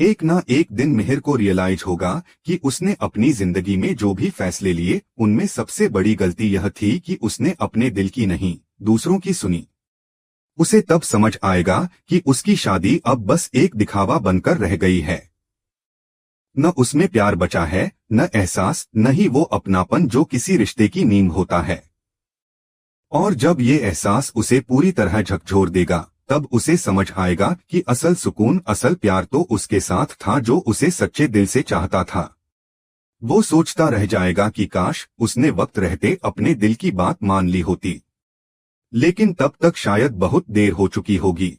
एक ना एक दिन मिहिर को रियलाइज होगा कि उसने अपनी जिंदगी में जो भी फैसले लिए उनमें सबसे बड़ी गलती यह थी कि उसने अपने दिल की नहीं, दूसरों की सुनी। उसे तब समझ आएगा कि उसकी शादी अब बस एक दिखावा बनकर रह गई है। न उसमें प्यार बचा है, न एहसास, न ही वो अपनापन जो किसी रिश्ते की नींव होता है। और जब ये एहसास उसे पूरी तरह झकझोर देगा, तब उसे समझ आएगा कि असल सुकून, असल प्यार तो उसके साथ था जो उसे सच्चे दिल से चाहता था। वो सोचता रह जाएगा कि काश उसने वक्त रहते अपने दिल की बात मान ली होती, लेकिन तब तक शायद बहुत देर हो चुकी होगी।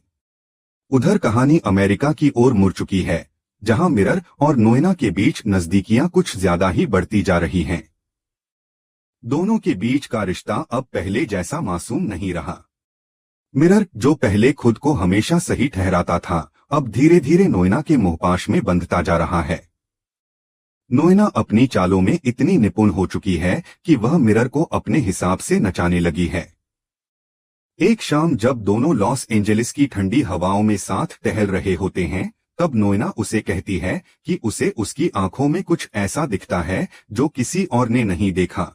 उधर कहानी अमेरिका की ओर मुड़ चुकी है, जहां मिरर और नोएना के बीच नजदीकियां कुछ ज्यादा ही बढ़ती जा रही हैं। दोनों के बीच का रिश्ता अब पहले जैसा मासूम नहीं रहा। मिरर, जो पहले खुद को हमेशा सही ठहराता था, अब धीरे धीरे नोएना के मोहपाश में बंधता जा रहा है। नोएना अपनी चालों में इतनी निपुण हो चुकी है कि वह मिरर को अपने हिसाब से नचाने लगी है। एक शाम जब दोनों लॉस एंजेलिस की ठंडी हवाओं में साथ टहल रहे होते हैं, तब नोएना उसे कहती है कि उसे उसकी आंखों में कुछ ऐसा दिखता है जो किसी और ने नहीं देखा।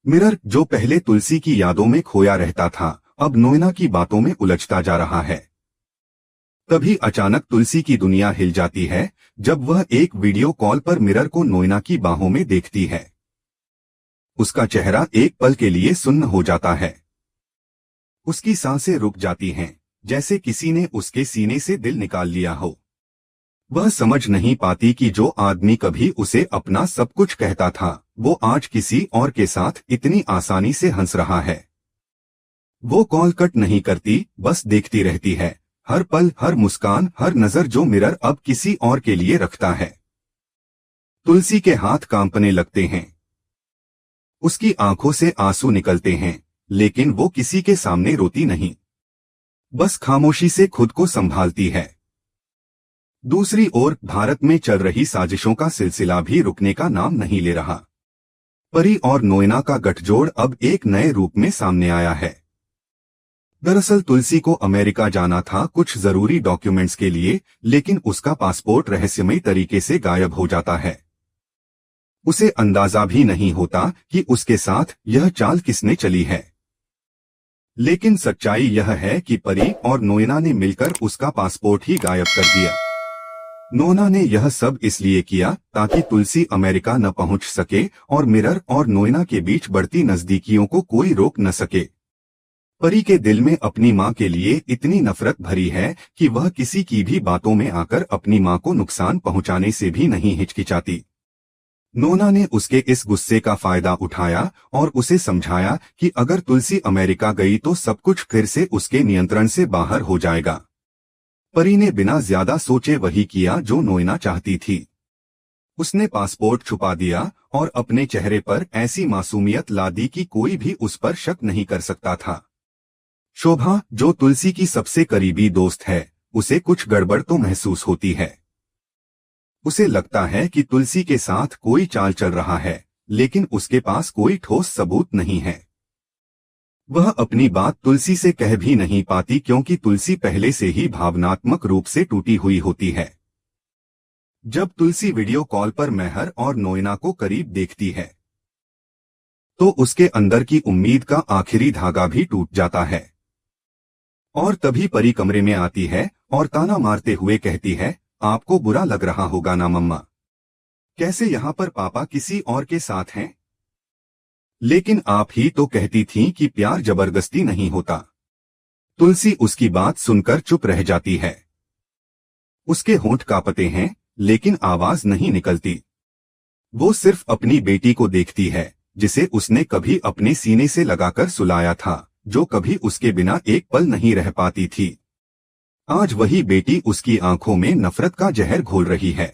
मिरर, जो पहले तुलसी की यादों में खोया रहता था, अब नोएना की बातों में उलझता जा रहा है। तभी अचानक तुलसी की दुनिया हिल जाती है जब वह एक वीडियो कॉल पर मिरर को नोएना की बाहों में देखती है। उसका चेहरा एक पल के लिए सुन्न हो जाता है। उसकी सांसें रुक जाती हैं, जैसे किसी ने उसके सीने से दिल निकाल लिया हो। वह समझ नहीं पाती कि जो आदमी कभी उसे अपना सब कुछ कहता था, वो आज किसी और के साथ इतनी आसानी से हंस रहा है। वो कॉल कट नहीं करती, बस देखती रहती है, हर पल, हर मुस्कान, हर नजर जो मिरर अब किसी और के लिए रखता है। तुलसी के हाथ कांपने लगते हैं, उसकी आंखों से आंसू निकलते हैं, लेकिन वो किसी के सामने रोती नहीं, बस खामोशी से खुद को संभालती है। दूसरी ओर भारत में चल रही साजिशों का सिलसिला भी रुकने का नाम नहीं ले रहा। परी और नोएना का गठजोड़ अब एक नए रूप में सामने आया है। दरअसल तुलसी को अमेरिका जाना था कुछ जरूरी डॉक्यूमेंट्स के लिए, लेकिन उसका पासपोर्ट रहस्यमयी तरीके से गायब हो जाता है। उसे अंदाजा भी नहीं होता कि उसके साथ यह चाल किसने चली है। लेकिन सच्चाई यह है कि परी और नोएना ने मिलकर उसका पासपोर्ट ही गायब कर दिया। नोएना ने यह सब इसलिए किया ताकि तुलसी अमेरिका न पहुंच सके और मिरर और नोएना के बीच बढ़ती नजदीकियों को कोई रोक न सके। परी के दिल में अपनी माँ के लिए इतनी नफरत भरी है कि वह किसी की भी बातों में आकर अपनी माँ को नुकसान पहुंचाने से भी नहीं हिचकिचाती। नोएना ने उसके इस गुस्से का फायदा उठाया और उसे समझाया कि अगर तुलसी अमेरिका गई तो सब कुछ फिर से उसके नियंत्रण से बाहर हो जाएगा। परी ने बिना ज्यादा सोचे वही किया जो नोएना चाहती थी। उसने पासपोर्ट छुपा दिया और अपने चेहरे पर ऐसी मासूमियत ला दी कि कोई भी उस पर शक नहीं कर सकता था। शोभा, जो तुलसी की सबसे करीबी दोस्त है, उसे कुछ गड़बड़ तो महसूस होती है। उसे लगता है कि तुलसी के साथ कोई चाल चल रहा है, लेकिन उसके पास कोई ठोस सबूत नहीं है। वह अपनी बात तुलसी से कह भी नहीं पाती क्योंकि तुलसी पहले से ही भावनात्मक रूप से टूटी हुई होती है। जब तुलसी वीडियो कॉल पर मेहर और नोएना को करीब देखती है, तो उसके अंदर की उम्मीद का आखिरी धागा भी टूट जाता है। और तभी परी कमरे में आती है और ताना मारते हुए कहती है, आपको बुरा लग रहा होगा ना मम्मा, कैसे यहाँ पर पापा किसी और के साथ हैं? लेकिन आप ही तो कहती थीं कि प्यार जबरदस्ती नहीं होता। तुलसी उसकी बात सुनकर चुप रह जाती है। उसके होंठ कांपते हैं, लेकिन आवाज नहीं निकलती। वो सिर्फ अपनी बेटी को देखती है, जिसे उसने कभी अपने सीने से लगाकर सुलाया था, जो कभी उसके बिना एक पल नहीं रह पाती थी। आज वही बेटी उसकी आंखों में नफरत का जहर घोल रही है।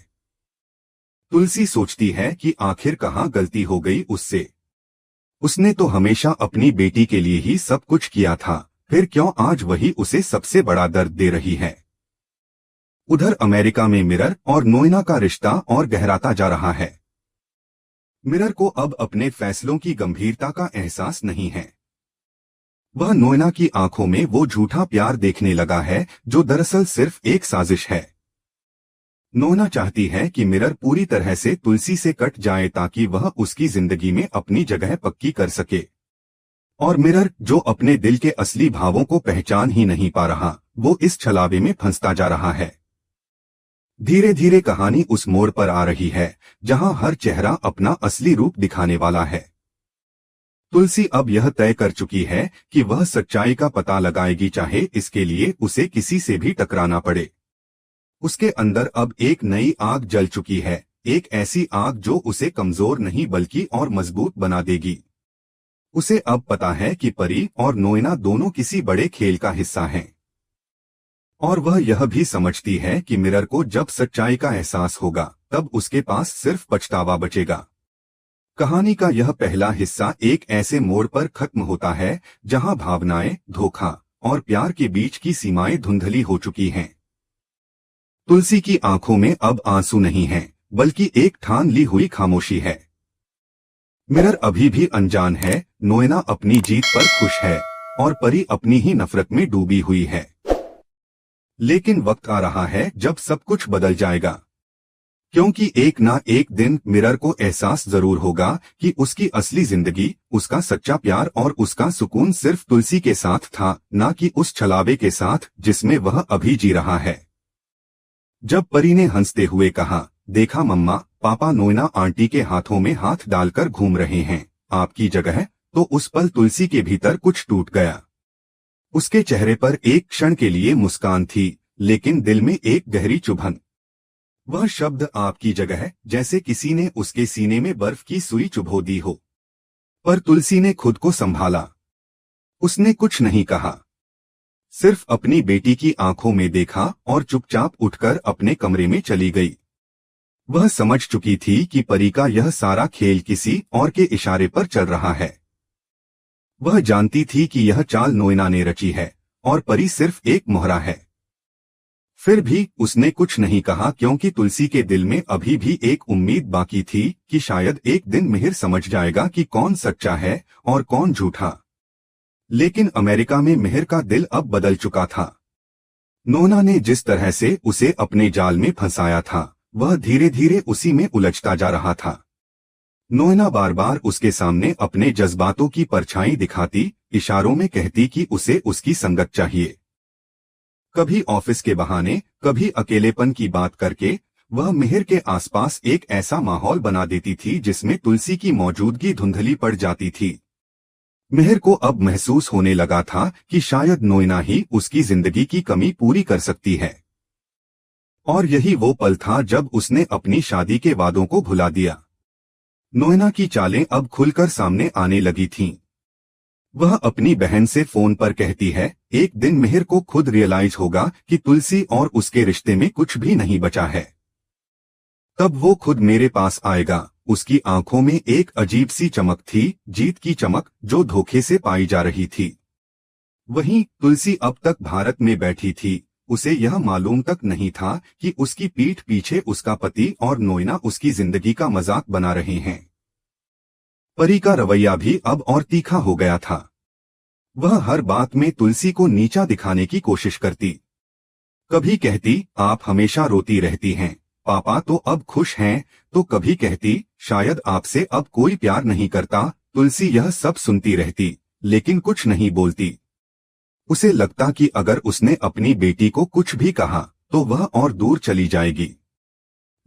तुलसी सोचती है कि आखिर कहाँ गलती हो गई उससे। उसने तो हमेशा अपनी बेटी के लिए ही सब कुछ किया था, फिर क्यों आज वही उसे सबसे बड़ा दर्द दे रही है। उधर अमेरिका में मिरर और नोएना का रिश्ता और गहराता जा रहा है। मिरर को अब अपने फैसलों की गंभीरता का एहसास नहीं है। वह नोएना की आंखों में वो झूठा प्यार देखने लगा है जो दरअसल सिर्फ एक साजिश है। नोना चाहती है कि मिरर पूरी तरह से तुलसी से कट जाए ताकि वह उसकी जिंदगी में अपनी जगह पक्की कर सके। और मिरर, जो अपने दिल के असली भावों को पहचान ही नहीं पा रहा, वो इस छलावे में फंसता जा रहा है। धीरे धीरे कहानी उस मोड़ पर आ रही है जहां हर चेहरा अपना असली रूप दिखाने वाला है। तुलसी अब यह तय कर चुकी है कि वह सच्चाई का पता लगाएगी, चाहे इसके लिए उसे किसी से भी टकराना पड़े। उसके अंदर अब एक नई आग जल चुकी है, एक ऐसी आग जो उसे कमजोर नहीं बल्कि और मजबूत बना देगी। उसे अब पता है कि परी और नोएना दोनों किसी बड़े खेल का हिस्सा हैं। और वह यह भी समझती है कि मिरर को जब सच्चाई का एहसास होगा तब उसके पास सिर्फ पछतावा बचेगा। कहानी का यह पहला हिस्सा एक ऐसे मोड़ पर खत्म होता है जहां भावनाएं, धोखा और प्यार के बीच की सीमाएं धुंधली हो चुकी हैं। तुलसी की आंखों में अब आंसू नहीं हैं, बल्कि एक ठान ली हुई खामोशी है। मिरर अभी भी अनजान है, नोएना अपनी जीत पर खुश है और परी अपनी ही नफरत में डूबी हुई है। लेकिन वक्त आ रहा है जब सब कुछ बदल जाएगा, क्योंकि एक ना एक दिन मिरर को एहसास जरूर होगा कि उसकी असली जिंदगी, उसका सच्चा प्यार और उसका सुकून सिर्फ तुलसी के साथ था, ना कि उस छलावे के साथ जिसमें वह अभी जी रहा है। जब परी ने हंसते हुए कहा, देखा मम्मा, पापा नोएना आंटी के हाथों में हाथ डालकर घूम रहे हैं आपकी जगह, तो उस पल तुलसी के भीतर कुछ टूट गया। उसके चेहरे पर एक क्षण के लिए मुस्कान थी, लेकिन दिल में एक गहरी चुभन। वह शब्द आपकी जगह, जैसे किसी ने उसके सीने में बर्फ की सुई चुभो दी हो। पर तुलसी ने खुद को संभाला। उसने कुछ नहीं कहा, सिर्फ अपनी बेटी की आंखों में देखा और चुपचाप उठकर अपने कमरे में चली गई। वह समझ चुकी थी कि परी का यह सारा खेल किसी और के इशारे पर चल रहा है। वह जानती थी कि यह चाल नोएना ने रची है और परी सिर्फ एक मोहरा है। फिर भी उसने कुछ नहीं कहा, क्योंकि तुलसी के दिल में अभी भी एक उम्मीद बाकी थी कि शायद एक दिन मिहिर समझ जाएगा कि कौन सच्चा है और कौन झूठा। लेकिन अमेरिका में मिहिर का दिल अब बदल चुका था। नोना ने जिस तरह से उसे अपने जाल में फंसाया था, वह धीरे धीरे उसी में उलझता जा रहा था। नोएना बार बार उसके सामने अपने जज्बातों की परछाई दिखाती, इशारों में कहती कि उसे उसकी संगत चाहिए। कभी ऑफिस के बहाने, कभी अकेलेपन की बात करके वह मिहिर के आसपास एक ऐसा माहौल बना देती थी जिसमें तुलसी की मौजूदगी धुंधली पड़ जाती थी। मिहिर को अब महसूस होने लगा था कि शायद नोएना ही उसकी जिंदगी की कमी पूरी कर सकती है। और यही वो पल था जब उसने अपनी शादी के वादों को भुला दिया। नोएना की चालें अब खुलकर सामने आने लगी थीं। वह अपनी बहन से फोन पर कहती है, एक दिन मिहिर को खुद रियलाइज होगा कि तुलसी और उसके रिश्ते में कुछ भी नहीं बचा है। तब वो खुद मेरे पास आएगा। उसकी आंखों में एक अजीब सी चमक थी, जीत की चमक जो धोखे से पाई जा रही थी। वहीं तुलसी अब तक भारत में बैठी थी। उसे यह मालूम तक नहीं था कि उसकी पीठ पीछे उसका पति और नोएना उसकी जिंदगी का मजाक बना रहे हैं। परी का रवैया भी अब और तीखा हो गया था। वह हर बात में तुलसी को नीचा दिखाने की कोशिश करती। कभी कहती, आप हमेशा रोती रहती हैं, पापा तो अब खुश हैं, तो कभी कहती, शायद आपसे अब कोई प्यार नहीं करता। तुलसी यह सब सुनती रहती, लेकिन कुछ नहीं बोलती। उसे लगता कि अगर उसने अपनी बेटी को कुछ भी कहा तो वह और दूर चली जाएगी।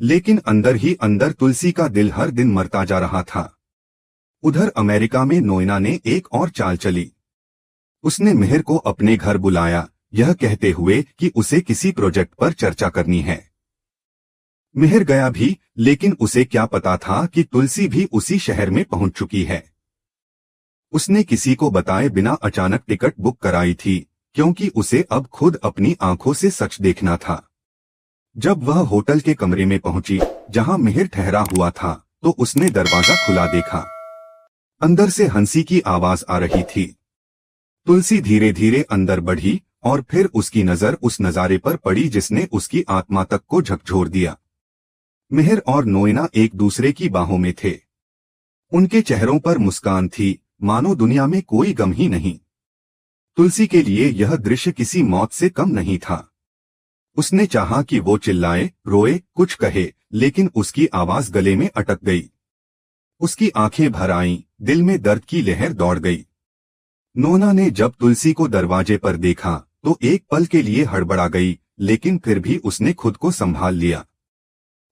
लेकिन अंदर ही अंदर तुलसी का दिल हर दिन मरता जा रहा था। उधर अमेरिका में नोएना ने एक और चाल चली। उसने मिहिर को अपने घर बुलाया, यह कहते हुए कि उसे किसी प्रोजेक्ट पर चर्चा करनी है। मिहिर गया भी, लेकिन उसे क्या पता था कि तुलसी भी उसी शहर में पहुंच चुकी है। उसने किसी को बताए बिना अचानक टिकट बुक कराई थी, क्योंकि उसे अब खुद अपनी आंखों से सच देखना था। जब वह होटल के कमरे में पहुंची जहां मिहिर ठहरा हुआ था, तो उसने दरवाजा खुला देखा। अंदर से हंसी की आवाज आ रही थी। तुलसी धीरे धीरे अंदर बढ़ी और फिर उसकी नजर उस नजारे पर पड़ी जिसने उसकी आत्मा तक को झकझोर दिया। मिहिर और नोएना एक दूसरे की बाहों में थे। उनके चेहरों पर मुस्कान थी, मानो दुनिया में कोई गम ही नहीं। तुलसी के लिए यह दृश्य किसी मौत से कम नहीं था। उसने चाहा कि वो चिल्लाए, रोए, कुछ कहे, लेकिन उसकी आवाज गले में अटक गई। उसकी आंखें भर आईं, दिल में दर्द की लहर दौड़ गई। नोना ने जब तुलसी को दरवाजे पर देखा तो एक पल के लिए हड़बड़ा गई, लेकिन फिर भी उसने खुद को संभाल लिया।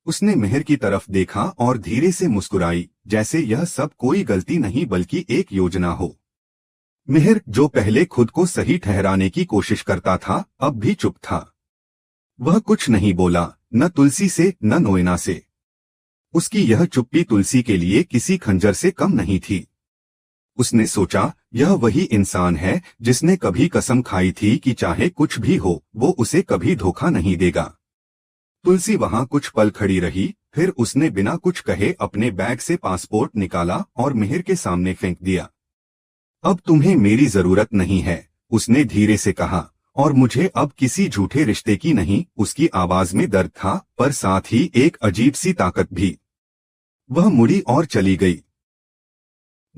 उसने मेहर की तरफ देखा और धीरे से मुस्कुराई, जैसे यह सब कोई गलती नहीं बल्कि एक योजना हो। मेहर, जो पहले खुद को सही ठहराने की कोशिश करता था, अब भी चुप था। वह कुछ नहीं बोला, न तुलसी से न नोएना से। उसकी यह चुप्पी तुलसी के लिए किसी खंजर से कम नहीं थी। उसने सोचा, यह वही इंसान है जिसने कभी कसम खाई थी कि चाहे कुछ भी हो वो उसे कभी धोखा नहीं देगा। तुलसी वहां कुछ पल खड़ी रही, फिर उसने बिना कुछ कहे अपने बैग से पासपोर्ट निकाला और मेहर के सामने फेंक दिया। अब तुम्हें मेरी जरूरत नहीं है, उसने धीरे से कहा, और मुझे अब किसी झूठे रिश्ते की नहीं। उसकी आवाज में दर्द था, पर साथ ही एक अजीब सी ताकत भी। वह मुड़ी और चली गई।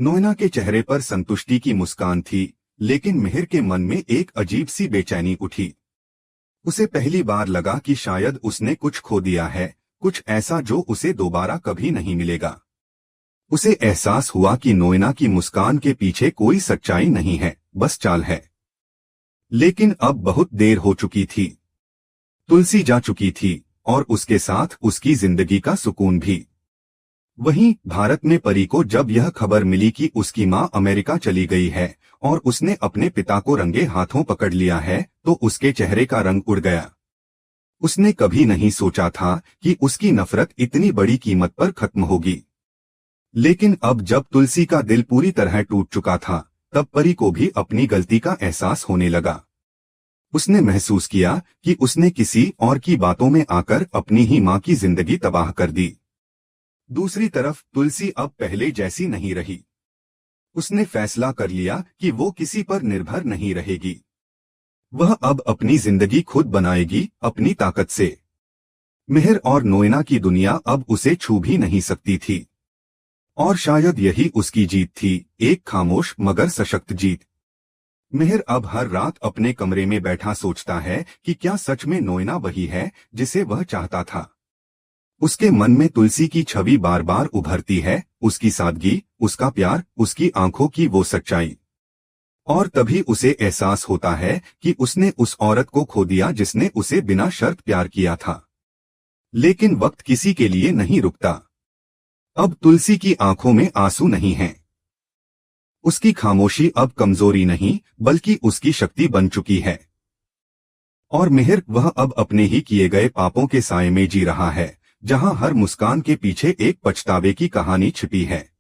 नोएना के चेहरे पर संतुष्टि की मुस्कान थी, लेकिन मेहर के मन में एक अजीब सी बेचैनी उठी। उसे पहली बार लगा कि शायद उसने कुछ खो दिया है, कुछ ऐसा जो उसे दोबारा कभी नहीं मिलेगा। उसे एहसास हुआ कि नोएना की मुस्कान के पीछे कोई सच्चाई नहीं है, बस चाल है। लेकिन अब बहुत देर हो चुकी थी। तुलसी जा चुकी थी और उसके साथ उसकी जिंदगी का सुकून भी। वहीं भारत में परी को जब यह खबर मिली कि उसकी मां अमेरिका चली गई है और उसने अपने पिता को रंगे हाथों पकड़ लिया है, तो उसके चेहरे का रंग उड़ गया। उसने कभी नहीं सोचा था कि उसकी नफरत इतनी बड़ी कीमत पर खत्म होगी। लेकिन अब जब तुलसी का दिल पूरी तरह टूट चुका था, तब परी को भी अपनी गलती का एहसास होने लगा। उसने महसूस किया कि उसने किसी और की बातों में आकर अपनी ही मां की जिंदगी तबाह कर दी। दूसरी तरफ तुलसी अब पहले जैसी नहीं रही। उसने फैसला कर लिया कि वो किसी पर निर्भर नहीं रहेगी। वह अब अपनी जिंदगी खुद बनाएगी, अपनी ताकत से। मेहर और नोएना की दुनिया अब उसे छू भी नहीं सकती थी। और शायद यही उसकी जीत थी, एक खामोश मगर सशक्त जीत। मेहर अब हर रात अपने कमरे में बैठा सोचता है कि क्या सच में नोएना वही है जिसे वह चाहता था। उसके मन में तुलसी की छवि बार बार उभरती है, उसकी सादगी, उसका प्यार, उसकी आंखों की वो सच्चाई। और तभी उसे एहसास होता है कि उसने उस औरत को खो दिया जिसने उसे बिना शर्त प्यार किया था। लेकिन वक्त किसी के लिए नहीं रुकता। अब तुलसी की आंखों में आंसू नहीं हैं। उसकी खामोशी अब कमजोरी नहीं बल्कि उसकी शक्ति बन चुकी है। और मेहर, वह अब अपने ही किए गए पापों के साए में जी रहा है, जहां हर मुस्कान के पीछे एक पछतावे की कहानी छिपी है।